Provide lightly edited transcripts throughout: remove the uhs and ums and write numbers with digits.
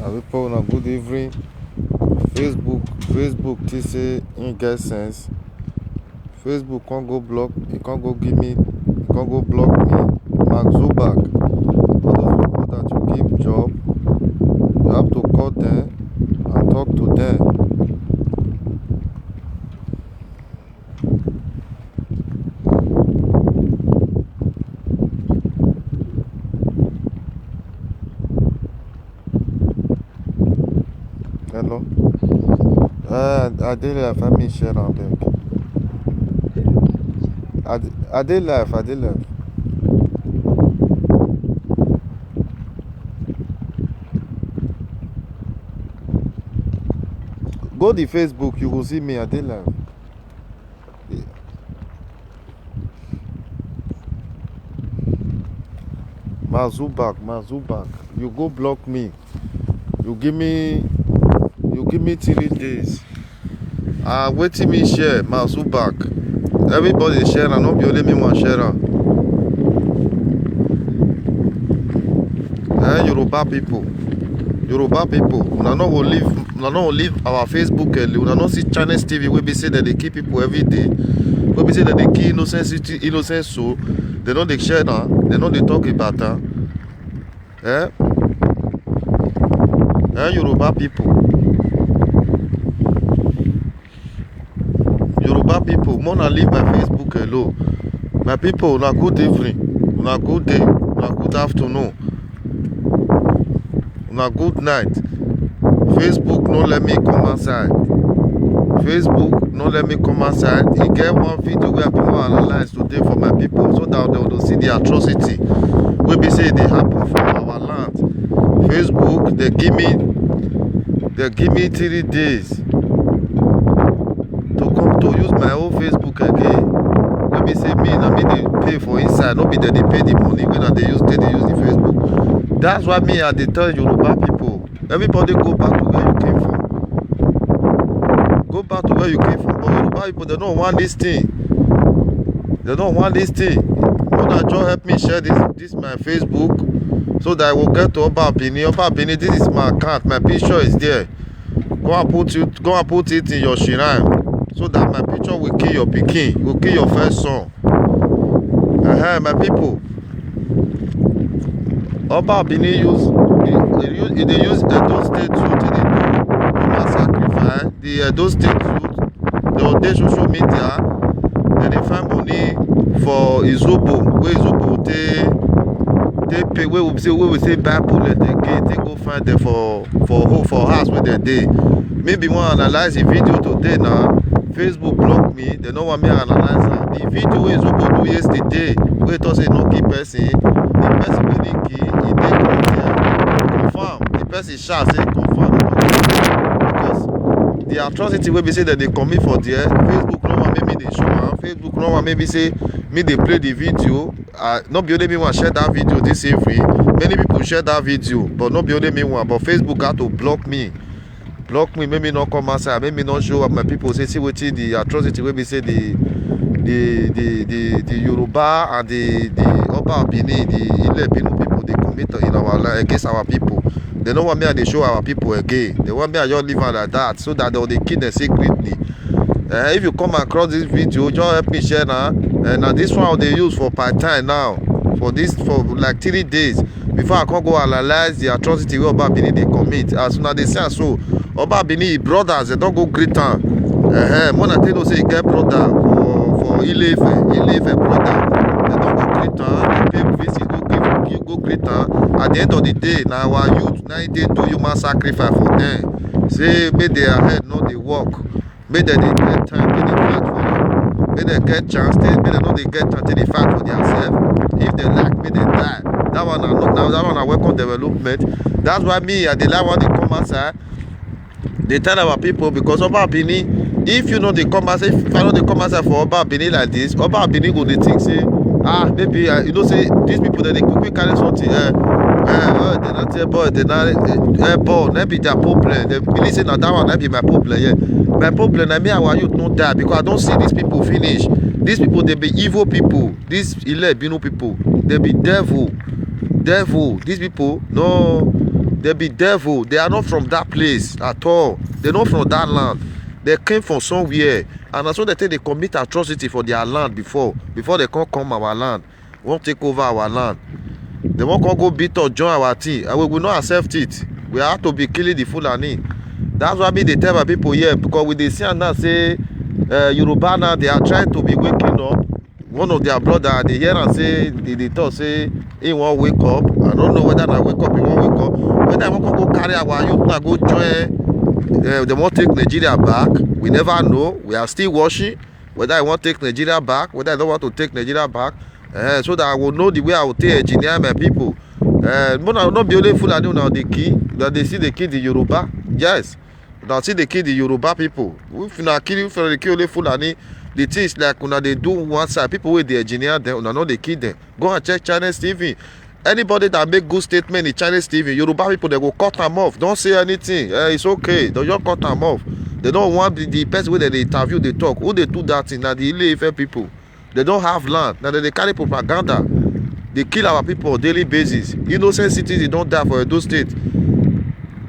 People na good evening. Facebook they say in get sense. Facebook can't go block, it can't go give me, it can't go block me. Mark Zuckerberg, all those people that you give job, you have to call them and talk to them. Hello? I did live, let me share on back. I did live. Go to Facebook, you will see me, I did live. Mazubak, you go block me. You give me 3 days. Waiting me share Mazubak. Everybody share and not be only me one share. Yoruba people, una no go leave our Facebook early. Una no see Channels TV where be say that they kill people every day. Where be say that they kill innocent soul. They know they share now. They know they talk about that. Yoruba people, wanna leave my Facebook alone. My people, una good evening, una good day, una good afternoon, una good night. Facebook no let me come outside. E get one video where I been analyze today for my people so that they will see the atrocity wey be say dey happen for our land. Facebook, they give me 3 days to come to use my own Facebook again. Wey be say me dey pay for inside, no be dem dey pay the money wey they use the Facebook. That's why me I dey tell Yoruba people, everybody go back to where you came from. Go back to where you came from. But Yoruba people, they don't want this thing. Mother John help me share this my Facebook so that I will get to Oba Bini. Oba Bini, this is my account. My picture is there. Go and put it in your shrine so that my picture will kill your pikin, will kill your first son. My people. Oba Bini they use Edo State Youth to do human sacrifice. The Edo State Youth, they social media, they find money for Izobo, where Izobo they pay, where we say buy bullet again, they go find them for house where they dey. Maybe one analyze the video today now. Facebook block me, they don't want me to analyze that. The video where Izobo do yesterday, where it say no key person, the person wey dey kill, he dey confirm. The person shout say confirm. Because the atrocity wey be say that they commit for there, Facebook no want make me dey show am. Facebook no want maybe say me dey play the video. Not be only me one share that video this evening. Many people share that video, but not be only me one. But Facebook had to block me, make me not come outside, make me not show up. My people say see wetin the atrocity wey be say the Yoruba and the Oba Bini, the Ile Binu people they commit in our land against our people. They don't want me to show our people again. They want me to just leave her like that so that they kill them secretly. If you come across this video, just help me share now. Now this one they use for part time now. For like 3 days before I can go analyze the atrocity wey Oba Bini they commit. As soon as they say so, Oba Bini brothers they don't go greet am. More than tell say get brother for Ile-Ife brother. They don't go greet am. They pay visit go greet am. At the end of the day, now our youth now they do human sacrifice for them. Say make their head no dey work. Make them they get time to dey fight for them. Make them get chance. Make them no dey get time to dey fight for themselves. If they like, make them die. That one I welcome development. That's why me I dey like when they come outside. They tell our people because Oba Bini, if you know they come outside, if I know they come outside for Oba Bini like this, Oba Bini go dey think say maybe you know say these people that they quickly carry something. They not say boy, they not ball. That be their problem. They believe say that one that be my problem. Yeah, my problem. I mean our youth not die because I don't see these people finish. These people they be evil people. These Ile Binu people they be devil. These people no They be devil. They are not from that place at all. They're not from that land. They came from somewhere. And that's why they think they commit atrocity for their land before they can't come our land. Won't take over our land. They won't go beat or join our team. And we will not accept it. We have to be killing the Fulani. That's why they tell my people here. Because with the see and that say Yoruba now, they are trying to be waking up. One of their brother, they hear and say, they talk say, he won't wake up. I don't know whether I wake up, he won't wake up. Whether I want to go carry our youth now, go join, they won't take Nigeria back. We never know. We are still watching. Whether I want to take Nigeria back, whether I don't want to take Nigeria back. So that I will know the way I will take engineer my people. Not be only Fulani now the key, that they see the kid the Yoruba. Yes. Now see the kid the Yoruba people. If you not kill for the kill only Fulani, the things like when they do one side, people with the engineer them, not the kid them. Go and check Chinese TV. Anybody that make good statement in Chinese TV, Yoruba people they go cut them off. Don't say anything. It's okay. They just cut them off. They don't want the person where they interview, they talk. Who they do that in? Now the Ile-Ife people. They don't have land. Now they carry propaganda. They kill our people on daily basis. Innocent citizens don't die for Edo State.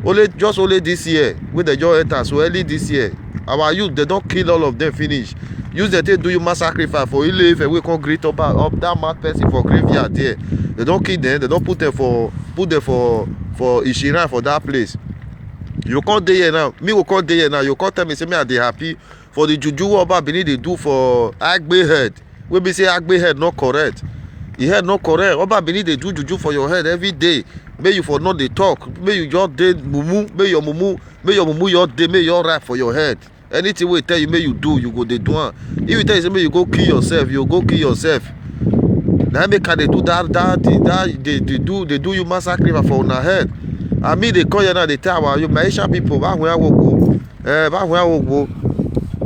Only this year, when they just enter, so early this year, our youth, they don't kill all of them finish. Use the thing do you mass sacrifice for Ile-Ife, we can greet up that mad person for graveyard there. They don't kill them, they don't put them for Ishiran for that place. You can't dey here now. Me will come dey here now. You can't tell me say me are they happy for the juju Oba Benin they do for Agbe head. We be say Agbe head not correct. The head not correct. Oba Benin they do juju for your head every day. May you for not they talk. May you just dey mumu. May your mumu your day. May your right for your head. Anything we tell you may you do, you go they do it. If you tell you say may you go kill yourself, you go kill yourself. Now make they do that they do you massacre for una head. I mean they call you now they tell our you Asian people back where I will go. Back where I will go.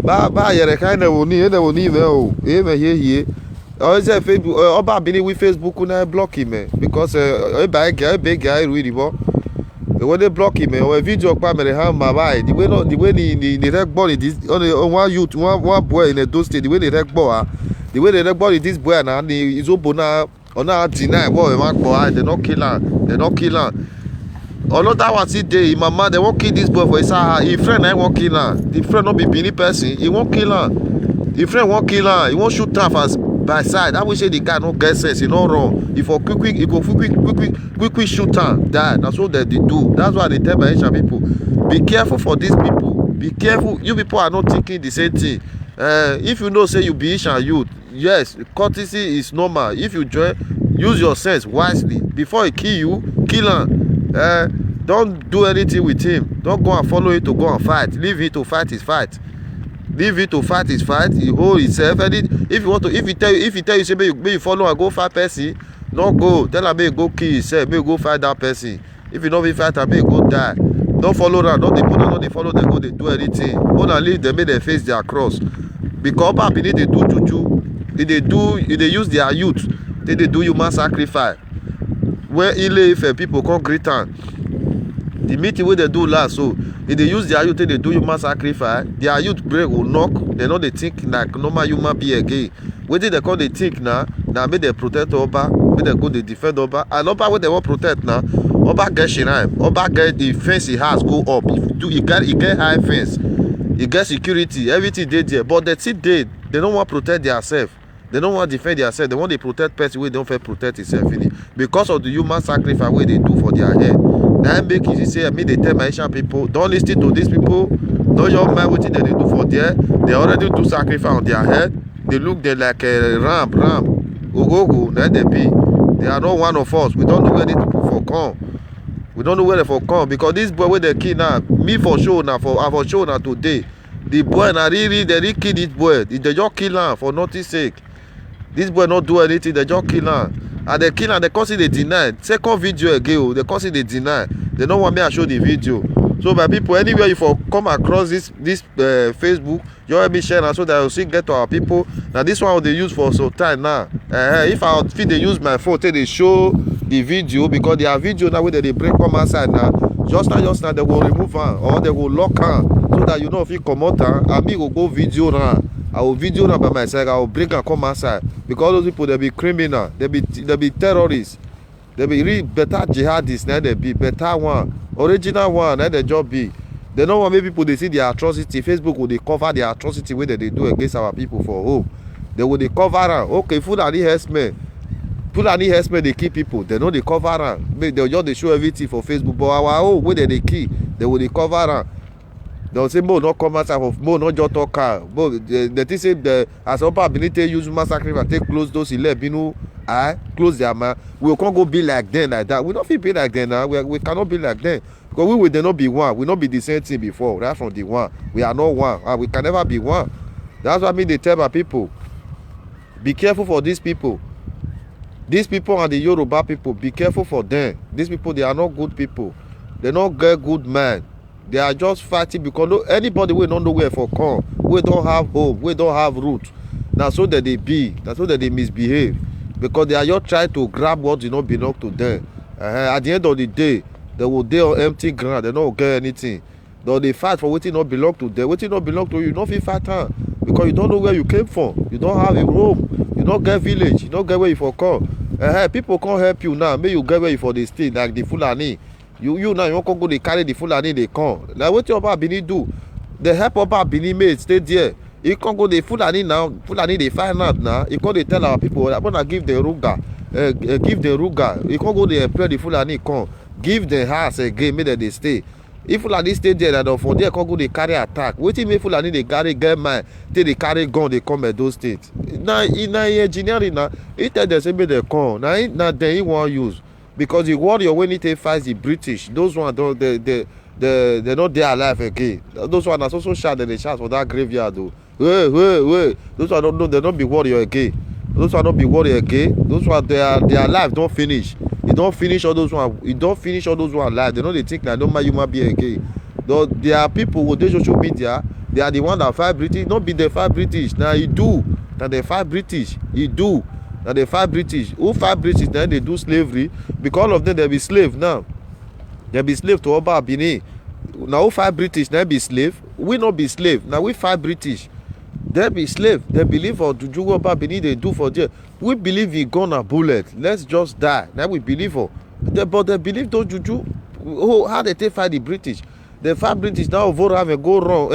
Ba yere kind of woni me o. Here. I say Facebook Oba Benin with Facebook na block him because e big guy really bo. When they block him or a video pa me hand my buy the way the rec ball this on one youth one boy in Edo State the way the rec ball the way the rec ball this boy na is open na ona deny boy man boy they not kill am. Another one see day him mama they won't kill this boy for his friend ain't won't kill am. The friend not be Benin person he won't kill am. The friend won't kill am. He won't shoot am as by side. I will say the guy no get sense, he no wrong. If for quick, he go quick shoot am die. That's what they do. That's why they tell my Asian people. Be careful for these people. Be careful. You people are not thinking the same thing. If you know say you be Asian youth, yes, courtesy is normal. If you join, use your sense wisely. Before he kill you, kill him. Don't do anything with him. Don't go and follow him to go and fight. Leave him to fight his fight. Leave it to fight his fight. He hold himself. If you want to, if he tell you say may you follow and go fight person, don't go. Tell him may you go kill himself. May you go fight that person. If you don't be fight, may you go die. Don't follow them. Don't they put them. Don't they follow them. Go they do anything. Only leave them. May they face their cross. Because Oba Benin they do juju. They use their youth. They do human sacrifice. Where Ile-Ife people come greet am. The meeting where they do last, so if they use their youth, they do human sacrifice. Their youth brain will knock. They know they think like normal human being again. What did they call they think now? Now may they protect Oba, may they go they defend Oba. And Oba what they want protect now? Oba get Shiraim. Oba get the fence he has go up. He get high fence. He get security. Everything they there. But the thing they don't want to protect themselves. They don't want to defend themselves. They want to protect person where they don't protect itself. Because of the human sacrifice where they do for their head. Now make easy say I mean they tell my Asian people don't listen to these people. Don't your mind what they do for there. They already do sacrifice on their head. They look they like a ram. Go. Let them be. They are not one of us. We don't know where these people for come. We don't know where they for come because this boy where they kill now. Me for sure now for sure now today. The boy now really they kill this boy. They just kill him for nothing sake. This boy not do anything. They just kill him. And they kill and they cause it they deny. Second video again, they cause it they deny. They don't want me to show the video. So by people, anywhere you for come across this Facebook, you help me share now so that you see get to our people. Now this one they use for some time now. If they use my phone, they show the video because their video now where they break come outside now. Just now they will remove her or they will lock her so that you know if you come out and me will go video now. I will video now by myself. I will bring and come outside because those people they be criminal, they be terrorists. They be real better jihadists, now they be better one, original one, now they just be. They don't want make people they see the atrocity. Facebook will they cover the atrocity where they do against our people for home. They will they cover am. Okay, Fulani herdsmen they kill people. They know they cover am. They just they show everything for Facebook. But our own where they kill, they will they cover am. They'll say more not come outside of more not just talk. But they think say the as upper ability use massacre and take close those 11 close their mouth. We can't go be like them like that. We don't feel be like them now. We cannot be like them. Because we will not be one. We not be the same thing before. Right from the one. We are not one. And we can never be one. That's what I mean they tell my people. Be careful for these people. These people and the Yoruba people, be careful for them. These people, they are not good people. They don't get good man. They are just fighting because anybody will not know where for come. We don't have hope. We don't have root. That's so that they be. That's so that they misbehave. Because they are just trying to grab what do not belong to them. At the end of the day, they will die on empty ground. They don't get anything. Though they fight for what not belong to them. What not belong to you, you don't feel fight on. Because you don't know where you came from. You don't have a home. You don't get village. You don't get where you for come. People can't help you now. Maybe you get where you for the state like the Fulani. You now you want to go they carry the Fulani they come. Like what your Oba Bini do? They help Oba Bini mate stay there. You can't go the Fulani now. Fulani they find out now. You can't they tell our people I wanna give the Ruga. Give the Ruga. You can't go they play the Fulani come. Give the house again. Make them they stay. If Fulani stay there, then for there can't go they carry attack. Wetin make Fulani they carry get mine? They carry gun they come at those states. Now in engineering now, it tell them say make they come. Now they won't use. Because the warrior when it fights the British, those ones don't they're not there alive again. Those ones are so shout that they shout for that graveyard though. Hey. Those ones don't know they don't be warrior again. Those ones don't be warrior again. Those ones their life don't finish. You don't finish all those ones. You don't finish all those ones alive. They know they think that don't mind human being again. Though there are people with social media, they are the one that fight British, not be the fight British. Now you do. Now they fight British. You do. Now they fight British. Who fight British? Then they do slavery. Because all of them they be slave now. They be slave to Oba Bini. Now who fight British? They be slave. We not be slave. Now we fight British. They be slave. They believe for Juju Oba Bini they do for them. We believe in gun and bullet. Let's just die. Now we believe for. But they believe those Juju. Oh, how they take fight the British? They fight British now vote have a go wrong.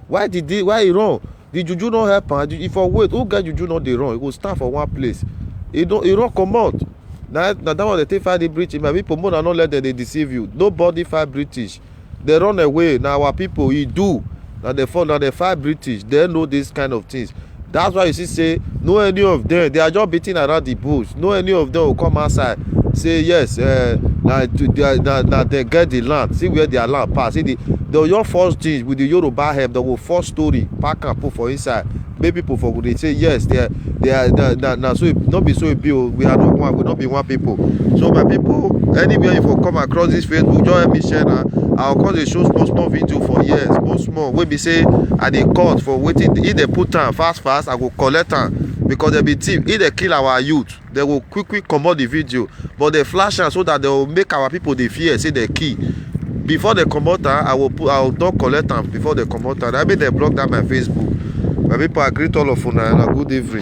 Why he wrong? The Juju not help am. If I wait, who get Juju not dey run? He go stand for one place. He don't come out. Now that one they take fight the British. My people more than not let them they deceive you. Nobody fight British. They run away. Now our people he do. Now they fall. Now they fight British. They know this kind of things. That's why you see say no any of them. They are just beating around the bush. No any of them will come outside. Say yes. Now they get the land. See where their land pass. See the your first things with the Yoruba help. They will first story pack and put for inside. Make people for they say yes. They are now so not be so big. We are not one. We not be one people. So my people, anywhere if you come across this Facebook, just help me share now. I'll cause a show small video for years, small. When we say I dey cut for waiting, if they put time fast, I go collect time because they be thief. If they kill our youth, they will quick come out the video. But they flash am so that they will make our people they fear, say they key. Before they come out, I will don't collect them before they come out. I mean they block that my Facebook. My people, I greet all of you and a good evening.